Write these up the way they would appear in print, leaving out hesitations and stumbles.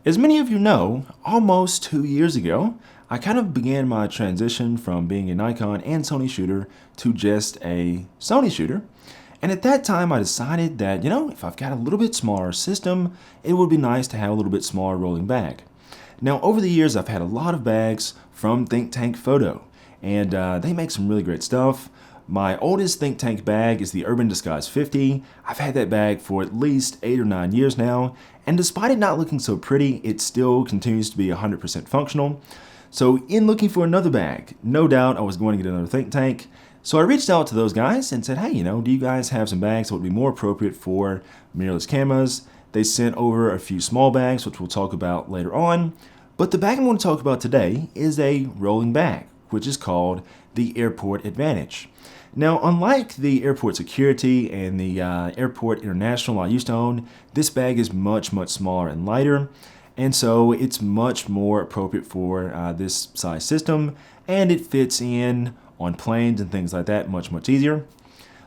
As many of you know, almost 2 years ago, I kind of began my transition from being a Nikon and Sony shooter to just a Sony shooter. And at that time, I decided that, if I've got a little bit smaller system, it would be nice to have a little bit smaller rolling bag. Now, over the years, I've had a lot of bags from Think Tank Photo, and they make some really great stuff. My oldest Think Tank bag is the Urban Disguise 50. I've had that bag for at least 8 or 9 years now, and despite it not looking so pretty, it still continues to be 100% functional. So in looking for another bag, no doubt I was going to get another Think Tank. So I reached out to those guys and said, hey, do you guys have some bags that would be more appropriate for mirrorless cameras? They sent over a few small bags, which we'll talk about later on. But the bag I'm going to talk about today is a rolling bag, which is called the Airport Advantage. Now, unlike the Airport Security and the Airport International I used to own, this bag is much, much smaller and lighter, and so it's much more appropriate for this size system, and it fits in on planes and things like that much, much easier.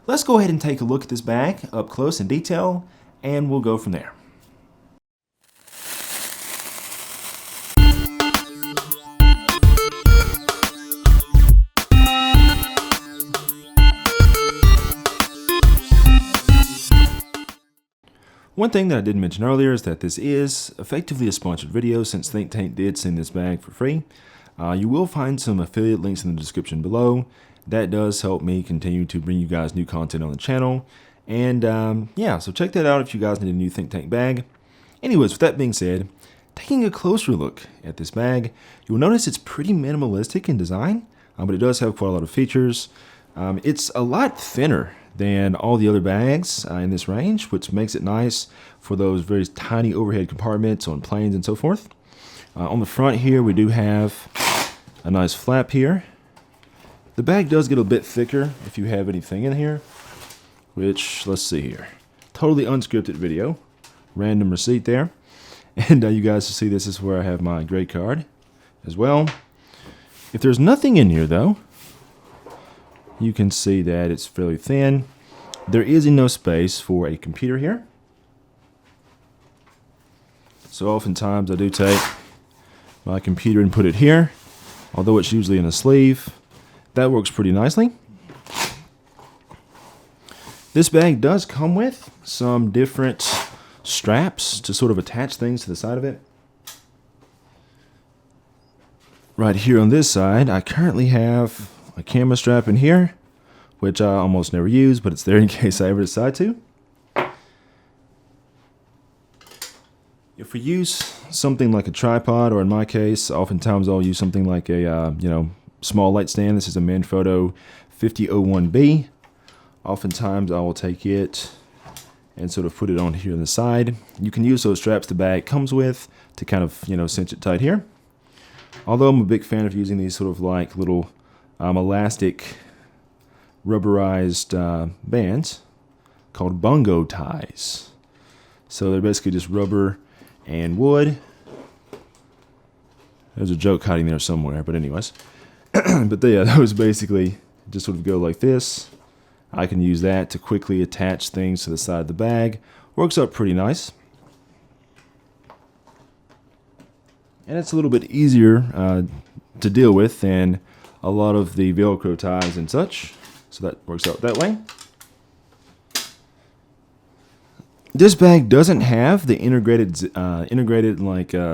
Let's go ahead and take a look at this bag up close in detail, and we'll go from there. One thing that I didn't mention earlier is that this is effectively a sponsored video since Think Tank did send this bag for free. You will find some affiliate links in the description below. That does help me continue to bring you guys new content on the channel. And yeah, so check that out if you guys need a new Think Tank bag. Anyways, with that being said, taking a closer look at this bag, you'll notice it's pretty minimalistic in design, but it does have quite a lot of features. It's a lot thinner than all the other bags in this range, which makes it nice for those very tiny overhead compartments on planes and so forth. On the front here, we do have a nice flap here. The bag does get a bit thicker if you have anything in here, which, let's see here. Totally unscripted video. Random receipt there. And you guys will see this is where I have my gray card as well. If there's nothing in here though, you can see that it's fairly thin. There is enough space for a computer here. So oftentimes I do take my computer and put it here, although it's usually in a sleeve. That works pretty nicely. This bag does come with some different straps to sort of attach things to the side of it. Right here on this side, I currently have a camera strap in here, which I almost never use, but it's there in case I ever decide to. If we use something like a tripod, or in my case, oftentimes I'll use something like a small light stand. This is a Manfrotto 5001B. Oftentimes I will take it and sort of put it on here on the side. You can use those straps the bag comes with to kind of cinch it tight here. Although I'm a big fan of using these sort of like little elastic rubberized bands called bungo ties. So they're basically just rubber and wood. There's a joke hiding there somewhere, but anyways. But yeah, those basically just sort of go like this. I can use that to quickly attach things to the side of the bag. Works out pretty nice. And it's a little bit easier to deal with than a lot of the Velcro ties and such. So that works out that way. This bag doesn't have the integrated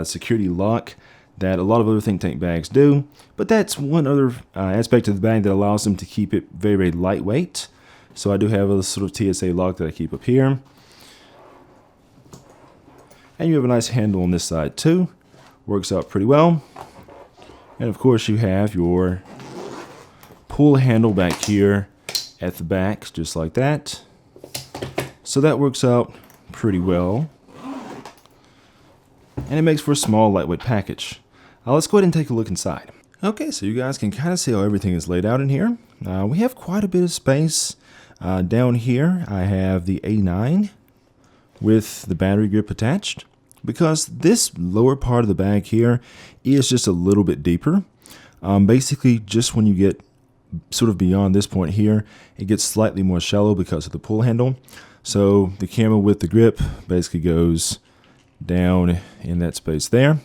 security lock that a lot of other Think Tank bags do, but that's one other aspect of the bag that allows them to keep it very, very lightweight. So I do have a sort of TSA lock that I keep up here. And you have a nice handle on this side too. Works out pretty well. And of course you have your pull handle back here at the back, just like that. So that works out pretty well. And it makes for a small, lightweight package. Let's go ahead and take a look inside. Okay, so you guys can kind of see how everything is laid out in here. We have quite a bit of space. Down here, I have the A9 with the battery grip attached. Because this lower part of the bag here is just a little bit deeper. Basically, just when you get sort of beyond this point here, it gets slightly more shallow because of the pull handle. So the camera with the grip basically goes down in that space there.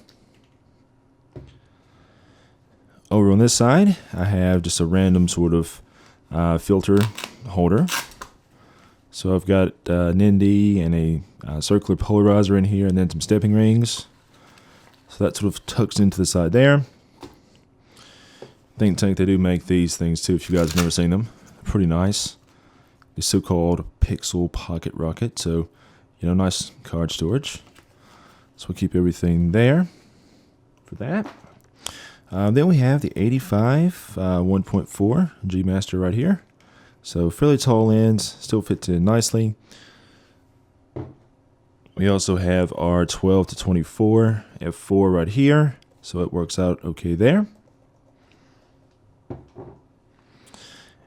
Over on this side, I have just a random sort of filter holder. So I've got an ND and a circular polarizer in here, and then some stepping rings. So that sort of tucks into the side there. Think Tank, they do make these things too, if you guys have never seen them. Pretty nice. The so-called Pixel Pocket Rocket. So, nice card storage. So we'll keep everything there for that. Then we have the 85 1.4 G Master right here. So fairly tall lens, still fits in nicely. We also have our 12 to 24 f4 right here, so it works out okay there.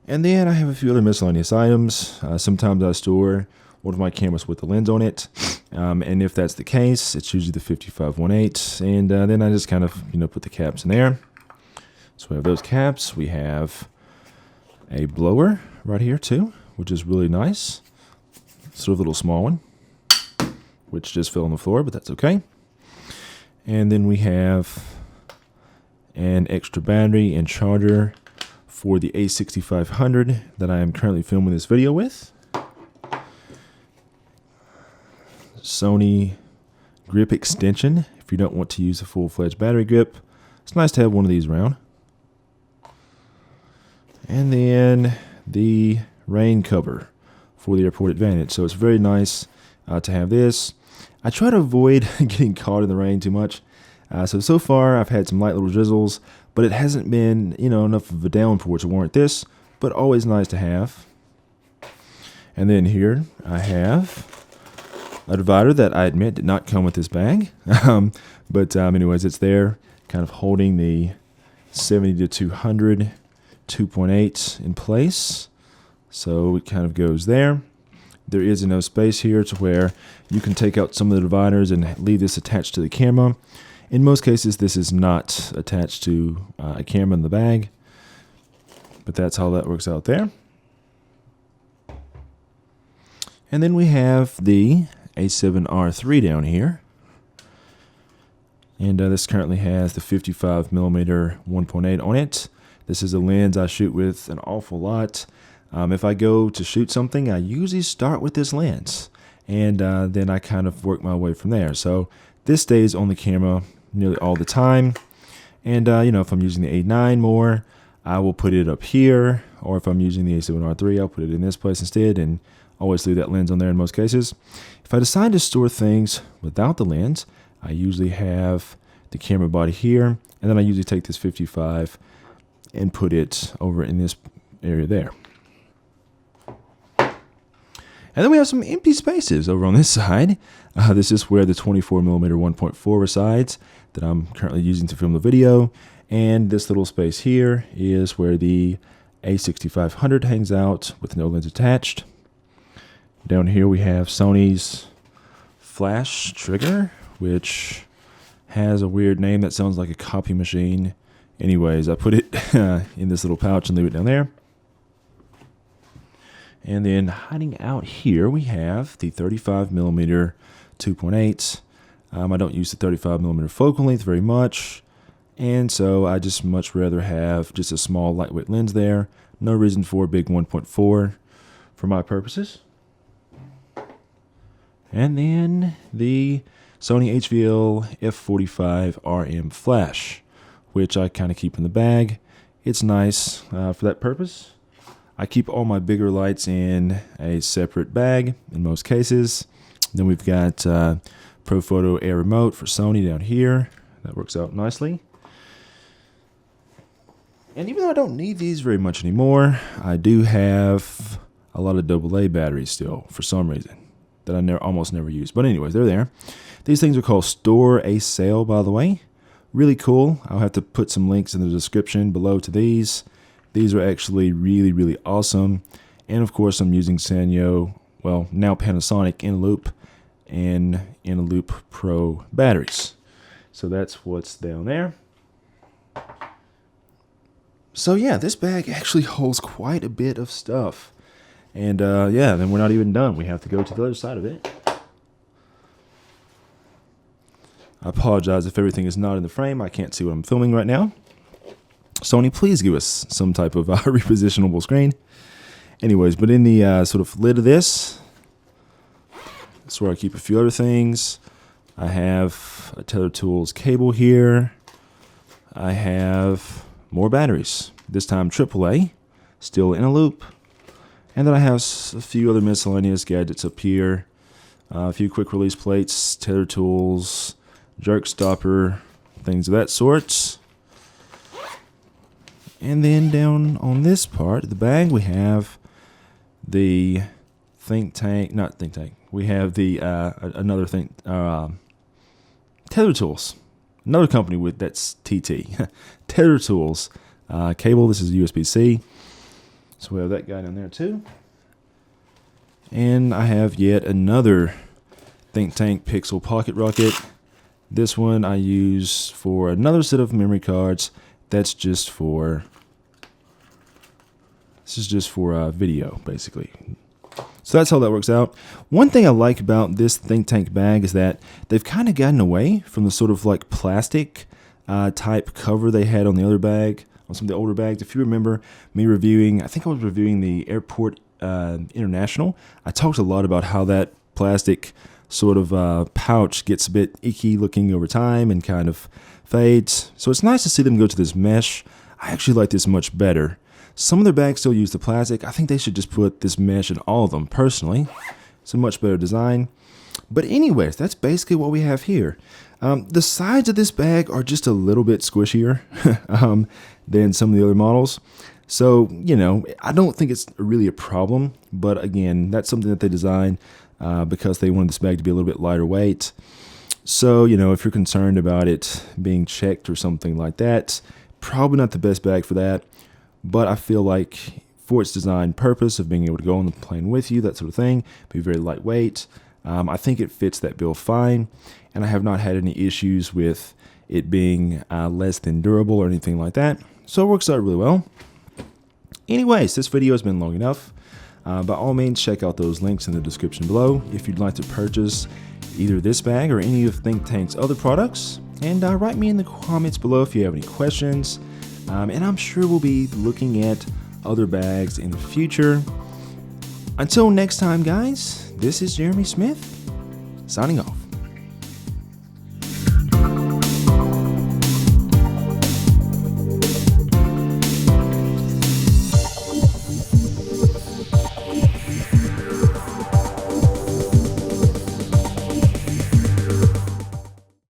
And then I have a few other miscellaneous items. Sometimes I store one of my cameras with the lens on it, and if that's the case, it's usually the 55-1.8, and then I just kind of put the caps in there. So we have those caps. We have a blower right here too, which is really nice. Sort of a little small one, which just fell on the floor, but that's okay. And then we have an extra battery and charger for the A6500 that I am currently filming this video with. Sony grip extension, if you don't want to use a full-fledged battery grip. It's nice to have one of these around. And then the rain cover for the Airport Advantage. So it's very nice to have this. I try to avoid getting caught in the rain too much. So far I've had some light little drizzles, but it hasn't been, enough of a downpour to warrant this, but always nice to have. And then here I have a divider that I admit did not come with this bag. But anyways, it's there, kind of holding the 70 to 200 2.8 in place. So it kind of goes there. There is enough space here to where you can take out some of the dividers and leave this attached to the camera. In most cases, this is not attached to a camera in the bag, but that's how that works out there. And then we have the A7R3 down here. And this currently has the 55mm 1.8 on it. This is a lens I shoot with an awful lot. If I go to shoot something, I usually start with this lens, and then I kind of work my way from there. So this stays on the camera nearly all the time. And if I'm using the A9 more, I will put it up here, or if I'm using the A7R3, I'll put it in this place instead, and always leave that lens on there in most cases. If I decide to store things without the lens, I usually have the camera body here, and then I usually take this 55 and put it over in this area there. And then we have some empty spaces over on this side. This is where the 24mm 1.4 resides that I'm currently using to film the video. And this little space here is where the A6500 hangs out with no lens attached. Down here we have Sony's flash trigger, which has a weird name that sounds like a copy machine. Anyways, I put it in this little pouch and leave it down there. And then hiding out here, we have the 35mm 2.8. I don't use the 35mm focal length very much, and so I just much rather have just a small lightweight lens there. No reason for a big 1.4 for my purposes. And then the Sony HVL F45 RM flash, which I kind of keep in the bag. It's nice for that purpose. I keep all my bigger lights in a separate bag in most cases. Then we've got Profoto Air Remote for Sony down here. That works out nicely. And even though I don't need these very much anymore, I do have a lot of AA batteries still for some reason that I almost never use. But anyways, they're there. These things are called Store a Sale, by the way. Really cool. I'll have to put some links in the description below to these. These are actually really, really awesome. And of course, I'm using Sanyo, well, now Panasonic Eneloop and Eneloop Pro batteries. So that's what's down there. So yeah, this bag actually holds quite a bit of stuff. And yeah, then we're not even done. We have to go to the other side of it. I apologize if everything is not in the frame. I can't see what I'm filming right now. Sony, please give us some type of repositionable screen. Anyways, but in the sort of lid of this, that's where I keep a few other things. I have a Tether Tools cable here. I have more batteries, this time AAA, still in a loop. And then I have a few other miscellaneous gadgets up here. A few quick release plates, Tether Tools, jerk stopper, things of that sort. And then down on this part of the bag, we have the we have the another thing, Tether Tools, another company with that's TT, Tether Tools cable. This is USB-C, so we have that guy down there too. And I have yet another ThinkTank Pixel Pocket Rocket. This one I use for another set of memory cards. That's just for video, basically. So that's how that works out. One thing I like about this ThinkTank bag is that they've kind of gotten away from the sort of like plastic type cover they had on the other bag, on some of the older bags. If you remember me reviewing, I think I was reviewing the Airport International. I talked a lot about how that plastic sort of pouch gets a bit icky looking over time and kind of fades. So it's nice to see them go to this mesh. I actually like this much better. Some of their bags still use the plastic. I think they should just put this mesh in all of them, personally. It's a much better design. But anyways, that's basically what we have here. The sides of this bag are just a little bit squishier than some of the other models. So, you know, I don't think it's really a problem. But again, that's something that they designed because they wanted this bag to be a little bit lighter weight. So, you know, if you're concerned about it being checked or something like that, probably not the best bag for that. But I feel like for its design purpose of being able to go on the plane with you, that sort of thing, be very lightweight, I think it fits that bill fine. And I have not had any issues with it being less than durable or anything like that. So it works out really well. Anyways, this video has been long enough. By all means, check out those links in the description below if you'd like to purchase either this bag or any of ThinkTank's other products. And write me in the comments below if you have any questions. And I'm sure we'll be looking at other bags in the future. Until next time, guys, this is Jeremy Smith, signing off.